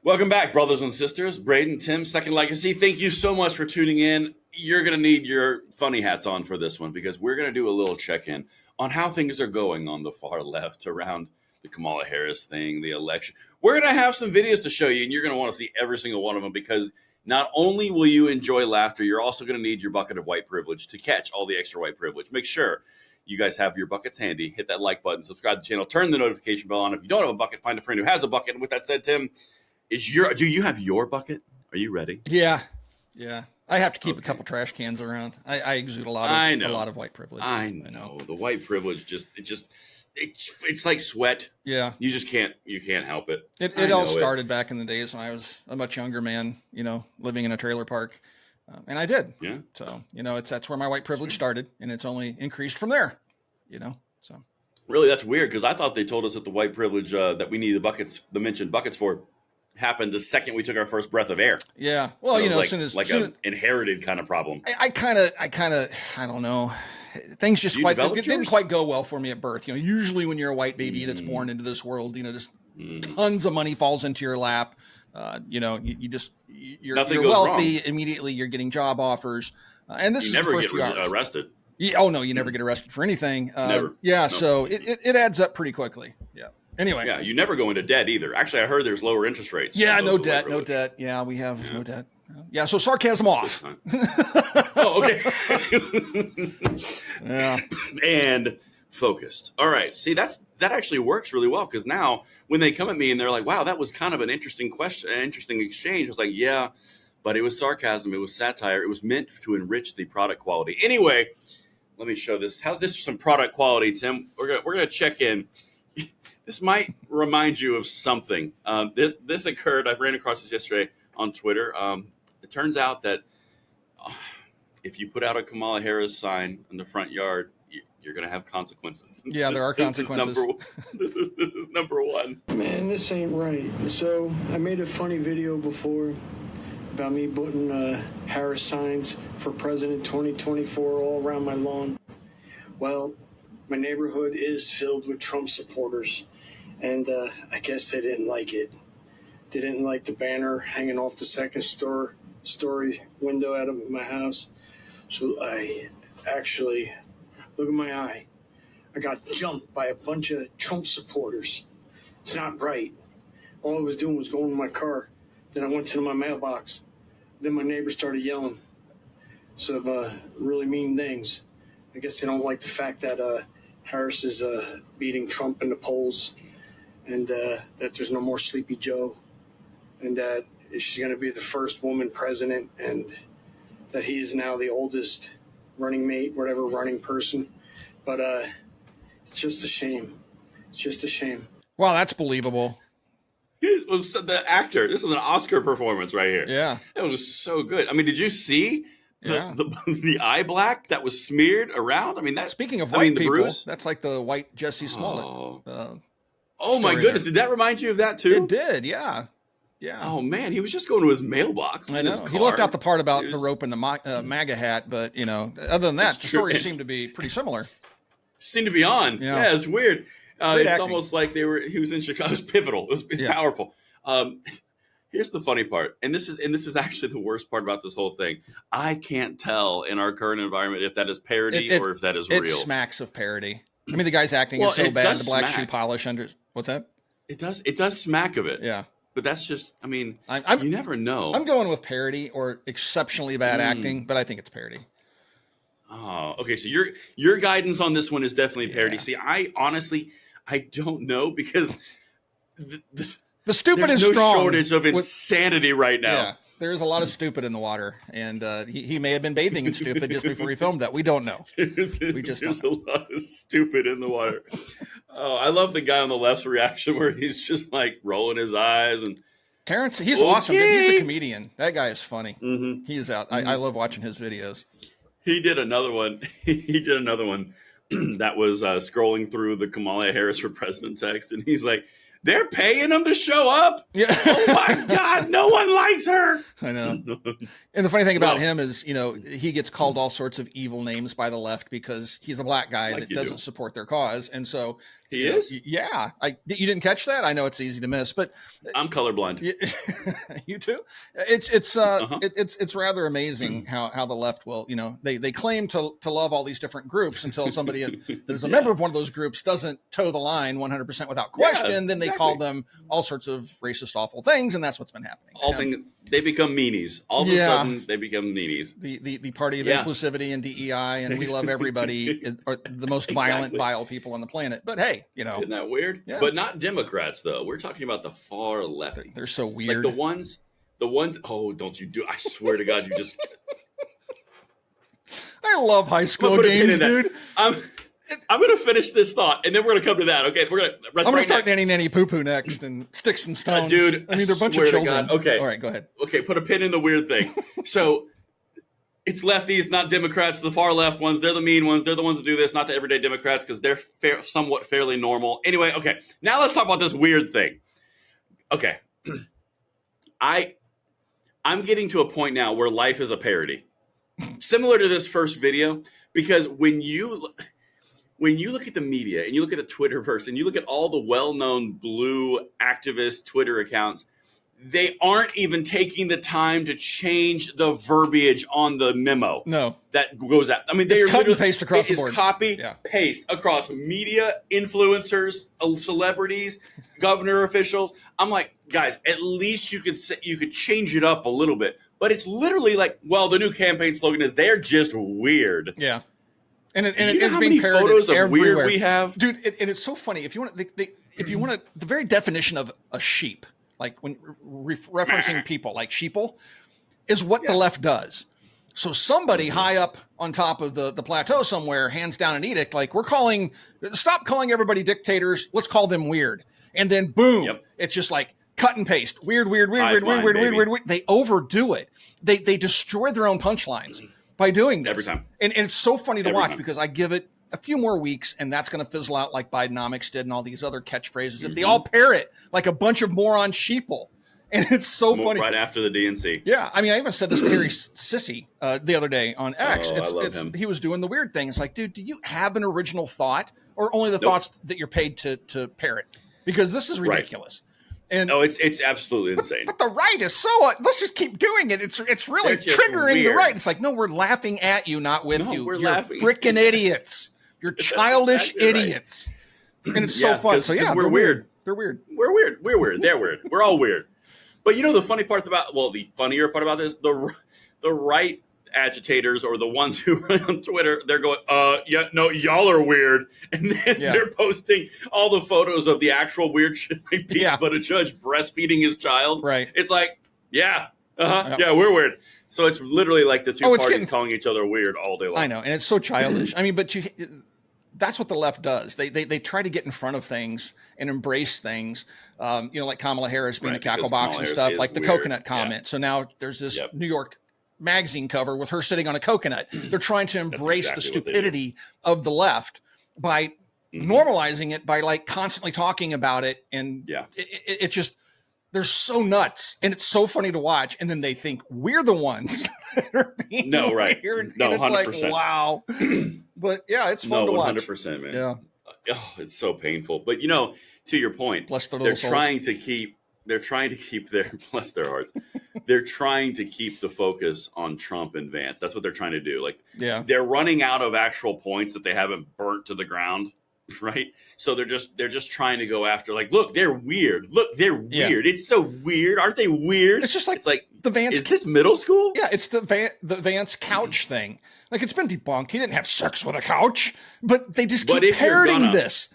Welcome back, brothers and sisters. Braden, Tim, Second Legacy. Thank you so much for tuning in. You're going to need your funny hats on for this one because we're going to do a little check-in on how things are going on the far left around the Kamala Harris thing, the election. We're going to have some videos to show you, and you're going to want to see every single one of them because not only will you enjoy laughter, you're also going to need your bucket of white privilege to catch all the extra white privilege. Make sure you guys have your buckets handy. Hit that like button, subscribe to the channel, turn the notification bell on. If you don't have a bucket, find a friend who has a bucket. And with that said, Tim, do you have your bucket? Are you ready? Yeah. I have to keep a couple trash cans around. I exude a lot of white privilege. I know. The white privilege it's like sweat. Yeah. You can't help it. It all started back in the days when I was a much younger man, living in a trailer park. And I did. Yeah. So, that's where my white privilege started, and it's only increased from there, so. Really, that's weird because I thought they told us that the white privilege that we need the mentioned buckets for happened the second we took our first breath of air. Yeah. Well, so as soon as an inherited kind of problem. I don't know. Things just didn't quite go well for me at birth. Usually when you're a white baby that's born into this world, just tons of money falls into your lap. You're wealthy wrong. Immediately. You're getting job offers, and this you is never the first get few hours. arrested. Oh no, you never get arrested for anything. Never. Yeah. No. So it adds up pretty quickly. Yeah. Anyway. Yeah, you never go into debt either. Actually, I heard there's lower interest rates. Yeah, no debt. Yeah, we have no debt. Yeah, so sarcasm off. Oh, okay. Yeah. And focused. All right. See, that actually works really well because now when they come at me and they're like, wow, that was kind of an interesting question, an interesting exchange. I was like, yeah, but it was sarcasm. It was satire. It was meant to enrich the product quality. Anyway, let me show this. How's this for some product quality, Tim? We're gonna check in. This might remind you of something. This occurred. I ran across this yesterday on Twitter. It turns out that if you put out a Kamala Harris sign in the front yard, you're going to have consequences. Yeah, there are consequences. This is number one. Man, this ain't right. So I made a funny video before about me putting Harris signs for President 2024 all around my lawn. Well, my neighborhood is filled with Trump supporters, and I guess they didn't like it. They didn't like the banner hanging off the second story window out of my house. So I actually, look at my eye. I got jumped by a bunch of Trump supporters. It's not right. All I was doing was going to my car. Then I went to my mailbox. Then my neighbors started yelling some really mean things. I guess they don't like the fact that Harris is beating Trump in the polls, and that there's no more Sleepy Joe, and that she's going to be the first woman president, and that he is now the oldest running mate, whatever running person. But it's just a shame. It's just a shame. Wow, that's believable. It was the actor. This is an Oscar performance right here. Yeah. It was so good. I mean, did you see the eye black that was smeared around? I mean, speaking of white people, that's like the white Jesse Smollett. Oh my goodness. Did that remind you of that too? It did. Yeah. Yeah. Oh man, he was just going to his mailbox. I know. He left out the part about the rope and the MAGA hat, but other than that, the stories seem to be pretty similar. Seem to be on. Yeah, it's weird. It's almost like he was in Chicago. It was pivotal. It was powerful. Here's the funny part, and this is actually the worst part about this whole thing. I can't tell in our current environment if that is parody or if that is real. It smacks of parody. I mean, the guy's acting is so bad. The black shoe polish under. What's that? It does. It does smack of it. Yeah. But that's just. I mean, you never know. I'm going with parody or exceptionally bad acting, but I think it's parody. Oh, okay. So your guidance on this one is definitely parody. Yeah. See, I honestly don't know because the stupid there's is no strong. Shortage of insanity right now. Yeah, there's a lot of stupid in the water, and he may have been bathing in stupid just before he filmed that. We don't know. We just there's don't know. A lot of stupid in the water. Oh, I love the guy on the left's reaction where he's just like rolling his eyes and. Terrence, he's awesome. Dude. He's a comedian. That guy is funny. Mm-hmm. He is out. I love watching his videos. He did another one. That was scrolling through the Kamala Harris for president text, and he's like, They're paying them to show up. Yeah. Oh my God, no one likes her. I know. And the funny thing about him is, he gets called all sorts of evil names by the left because he's a black guy that doesn't support their cause. And so he is. Yeah. You didn't catch that? I know it's easy to miss, but I'm colorblind. You too. It's rather amazing how the left will, they claim to love all these different groups until somebody that is a member of one of those groups doesn't toe the line 100% without question. Then they call them all sorts of racist, awful things, and that's what's been happening. They become meanies. All of a sudden, they become meanies. The party of inclusivity and DEI, and we love everybody, are the most violent, vile people on the planet. But hey, isn't that weird? Yeah. But not Democrats, though. We're talking about the far left. They're so weird. Like the ones. Oh, don't you do? I swear to God, you just. I love high school games, dude. I'm going to finish this thought, and then we're going to come to that. Okay, I'm going to start nanny poo poo next, and sticks and stones, dude. I mean, they're a bunch of children. God. Okay, all right, go ahead. Okay, put a pin in the weird thing. So it's lefties, not Democrats. The far left ones, they're the mean ones. They're the ones that do this, not the everyday Democrats, because they're somewhat fairly normal. Anyway, okay, now let's talk about this weird thing. Okay, I'm getting to a point now where life is a parody, similar to this first video, because when you look at the media and you look at a Twitterverse and you look at all the well-known blue activist Twitter accounts, they aren't even taking the time to change the verbiage on the memo. No, that goes out. I mean, it's cut and paste across the board. It is copy, paste across media, influencers, celebrities, governor officials. I'm like, guys, at least you could change it up a little bit. But it's literally like, well, the new campaign slogan is "They're just weird." Yeah. And it's how being many photos of everywhere. Weird we have, dude. And it's so funny if you want the very definition of a sheep, like when referencing people like sheeple, is what the left does. So somebody high up on top of the plateau somewhere hands down an edict like stop calling everybody dictators. Let's call them weird. And then boom, it's just like cut and paste. Weird. They overdo it. They destroy their own punchlines by doing this every time. And it's so funny to watch because I give it a few more weeks and that's going to fizzle out like Bidenomics did and all these other catchphrases that they all parrot like a bunch of moron sheeple. And it's so funny. Right after the DNC. Yeah. I mean, I even said this to Harry Sissy the other day on X. I love him. He was doing the weird thing. It's like, dude, do you have an original thought or only the thoughts that you're paid to parrot? Because this is ridiculous. Right. And it's absolutely insane. But the right is so. Let's just keep doing it. It's really triggering the right. It's like, no, we're laughing at you, not with you. You're laughing. Freaking idiots. You're childish idiots. Right. And it's so fun. So yeah, we're weird. They're weird. We're weird. We're weird. They're weird. We're all weird. But the funny part the funnier part about this, the right agitators or the ones who run on Twitter, they're going, y'all are weird. And then they're posting all the photos of the actual weird shit like Pete Buttigieg breastfeeding his child. Right. It's like, yeah, we're weird. So it's literally like the two parties calling each other weird all day long. I know, and it's so childish. I mean, but that's what the left does. They try to get in front of things and embrace things. Like Kamala Harris being a cackle box and stuff, like the coconut comment. So now there's this New York magazine cover with her sitting on a coconut. They're trying to embrace the stupidity of the left by normalizing it, by like constantly talking about it. And it just, they're so nuts and it's so funny to watch. And then they think we're the ones that are being weird. No, and it's 100%. like, wow. But yeah, it's fun to watch. 100%, man. Yeah. Oh, it's so painful. But to your point, bless their they're souls. trying to keep their bless their hearts. They're trying to keep the focus on Trump and Vance. That's what they're trying to do. Like, they're running out of actual points that they haven't burnt to the ground, right? So they're just trying to go after like, look, they're weird. Look, they're weird. It's so weird. Aren't they weird? It's just like, it's like the Vance. Is this middle school? Yeah, it's the Vance couch thing. Like, it's been debunked. He didn't have sex with a couch, but they just keep parroting this.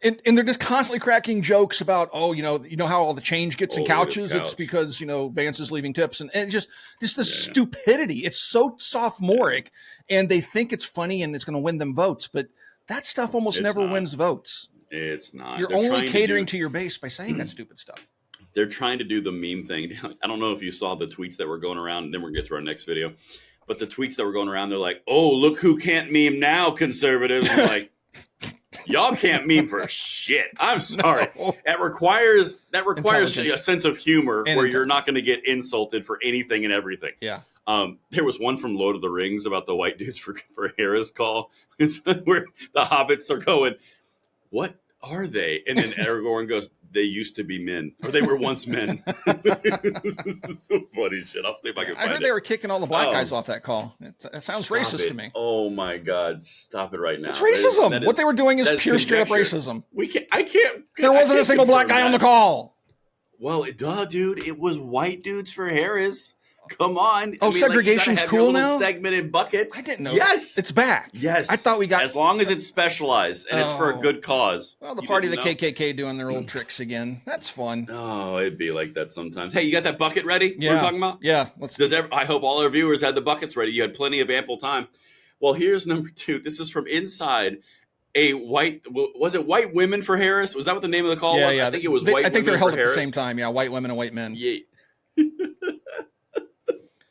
And they're just constantly cracking jokes about, you know how all the change gets in couches? It's because, Vance is leaving tips and just the stupidity. It's so sophomoric and they think it's funny and it's going to win them votes. But that stuff almost never wins votes. It's not. You're only catering to your base by saying that stupid stuff. They're trying to do the meme thing. I don't know if you saw the tweets that were going around, and then we're going to get to our next video. But the tweets that were going around, they're like, oh, look who can't meme now, conservatives. I'm like, Y'all can't meme for shit. I'm sorry. No. That requires a sense of humor where you're not going to get insulted for anything and everything. Yeah. There was one from Lord of the Rings about the white dudes for Hera's call, where the hobbits are going, "What are they?" And then Aragorn goes, "They used to be men, or they were once men." This is so funny shit. I'll see if I can find it. I heard they were kicking all the black guys off that call. That sounds racist to me. Oh my God, stop it right now. It's racism. What they were doing is pure straight up racism. I can't. There wasn't a single black guy on the call. Well, duh, dude. It was white dudes for Harris. Come on. Oh, segregation's cool now? Segmented buckets. I didn't know. Yes. It's back. Yes. I thought we got... As long as it's specialized and it's for a good cause. Well, the party of the KKK doing their old tricks again. That's fun. Oh, it'd be like that sometimes. Hey, you got that bucket ready? Yeah. We're talking about? Yeah. I hope all our viewers had the buckets ready. You had plenty of ample time. Well, here's number 2. This is from inside a white... Was it White Women for Harris? Was that what the name of the call was? Yeah. I think it was White Women for Harris. I think they're held at the same time. Yeah, white women and white men. Yeah.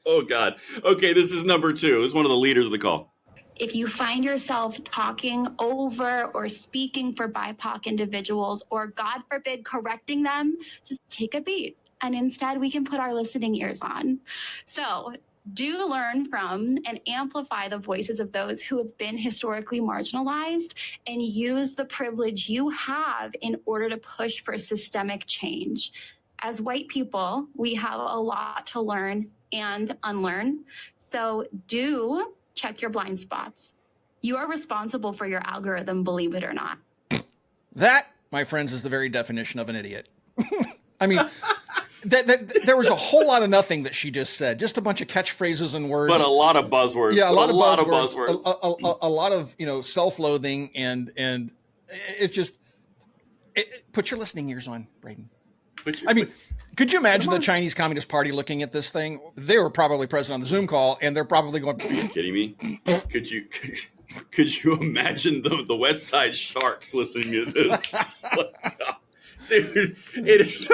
Oh, God. Okay, this is number 2. This is one of the leaders of the call. If you find yourself talking over or speaking for BIPOC individuals, or God forbid, correcting them, just take a beat. And instead, we can put our listening ears on. So do learn from and amplify the voices of those who have been historically marginalized, and use the privilege you have in order to push for systemic change. As white people, we have a lot to learn and unlearn. So do check your blind spots. You are responsible for your algorithm, believe it or not. That, my friends, is the very definition of an idiot. I mean, there was a whole lot of nothing that she just said. Just a bunch of catchphrases and words. But a lot of buzzwords. Yeah, a lot of buzzwords. A lot of, self-loathing, and it's just... put your listening ears on, Braden. Could you imagine the Chinese Communist Party looking at this thing? They were probably present on the Zoom call, and they're probably going... Are you kidding me? Could you imagine the West Side Sharks listening to this? Dude, it is...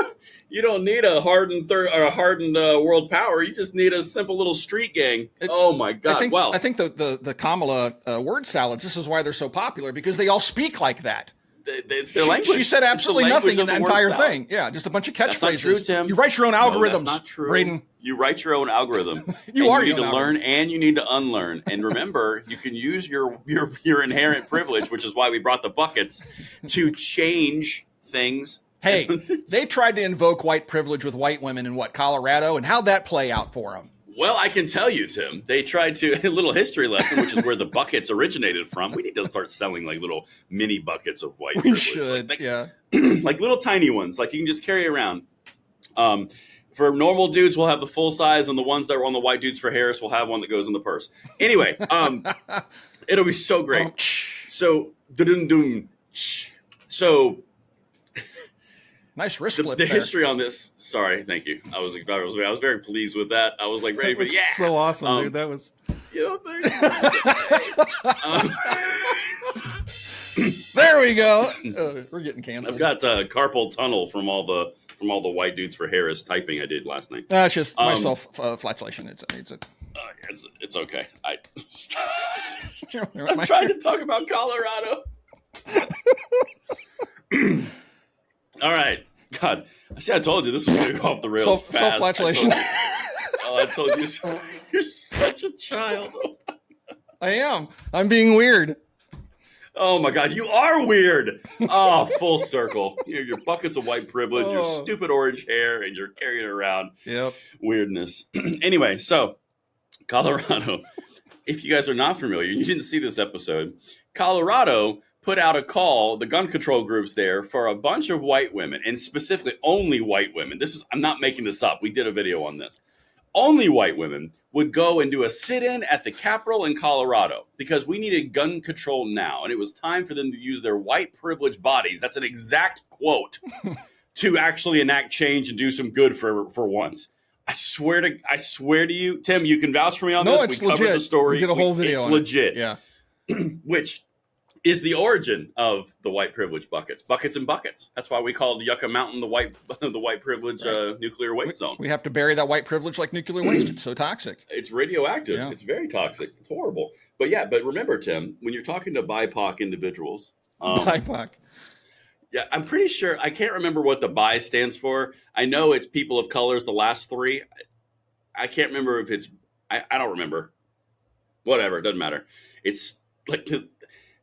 You don't need a hardened world power. You just need a simple little street gang. Oh my God! I think the Kamala word salads. This is why they're so popular, because they all speak like that. It's their language. She said absolutely nothing in the entire thing. Yeah, just a bunch of catchphrases. That's not true, Tim. You write your own algorithms. No, that's not true. Braden. You write your own algorithm. You need to learn and you need to unlearn. And remember, you can use your inherent privilege, which is why we brought the buckets, to change things. Hey, they tried to invoke white privilege with white women in Colorado, and how'd that play out for them? Well, I can tell you, Tim, they tried to, a little history lesson, which is where the buckets originated from. We need to start selling like little mini buckets of white privilege. We should, yeah. Like little tiny ones, like you can just carry around. For normal dudes, we'll have the full size, and the ones that are on the white dudes for Harris will have one that goes in the purse. Anyway, it'll be so great. So, nice wrist flip. The history on this. Sorry, thank you. I was very pleased with that. I was like ready for so awesome, dude. That was. There we go. We're getting canceled. I've got carpal tunnel from all the white dudes for Harris typing I did last night. That's just my self-flatulation. It's okay. Stop trying to talk about Colorado. All right. God, I told you this was going to go off the rails fast. Self-flatulation. I told you so. You're such a child. I am. I'm being weird. Oh, my God. You are weird. Oh, full circle. Your buckets of white privilege, your stupid orange hair, and you're carrying it around. Yep. Weirdness. Anyway, so Colorado. If you guys are not familiar, you didn't see this episode, Colorado put out a call, the gun control groups there, for a bunch of white women, and specifically only white women. I'm not making this up. We did a video on this. Only white women would go and do a sit-in at the Capitol in Colorado because we needed gun control now. And it was time for them to use their white privileged bodies. That's an exact quote to actually enact change and do some good for once. I swear to you, Tim, you can vouch for me on this. It's we covered the story. We did a whole video It's on legit. It. Yeah. Which is the origin of the white privilege buckets and buckets. That's why we called Yucca Mountain the white privilege nuclear waste zone. We have to bury that white privilege like nuclear waste. It's so toxic. It's radioactive. Yeah. It's very toxic. It's horrible. But remember, Tim, when you're talking to BIPOC individuals, BIPOC. Yeah, I'm pretty sure. I can't remember what the BI stands for. I know it's people of colors, the last three. I can't remember if it's, I don't remember. Whatever, it doesn't matter. It's like,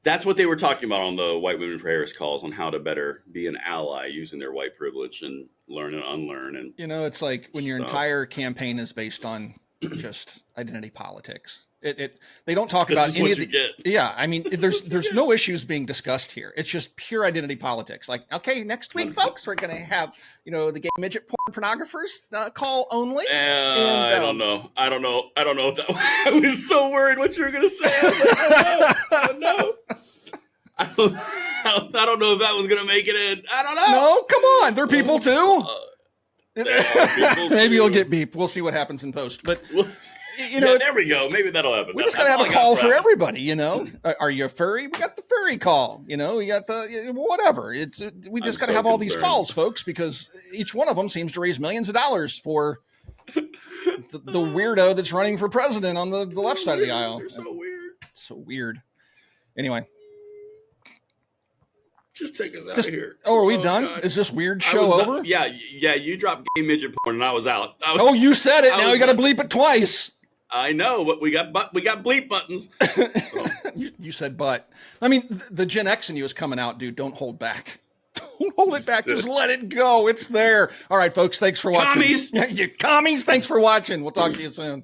that's what they were talking about on the White Women for Harris calls, on how to better be an ally using their white privilege and learn and unlearn. And it's like when your entire campaign is based on just identity politics. They don't talk about any of the. Yeah, I mean, there's no issues being discussed here. It's just pure identity politics. Like, okay, next week, folks, we're gonna have the gay midget pornographers call only. I don't know. I don't know if that. I was so worried what you were gonna say. I don't know. I don't know if that was gonna make it in. I don't know. No, come on, they're people too. Maybe you'll get beeped. We'll see what happens in post, but. There we go. Maybe that'll happen. We just gotta have a call for everybody. Are you a furry? We got the furry call. We got the whatever. We just gotta have all these calls, folks, because each one of them seems to raise millions of dollars for the weirdo that's running for president on the left side of the aisle. They're so weird. So weird. Anyway, just take us out of here. Oh, are we done? God. Is this weird show over? Yeah. You dropped gay midget porn and I was out. You said it. Now you got to bleep it twice. I know, but we got bleep buttons. So. you said but. I mean, the Gen X in you is coming out, dude. Don't hold back. Don't hold it back. Just let it go. It's there. All right, folks. Thanks for watching. Commies. You commies. Thanks for watching. We'll talk to you soon.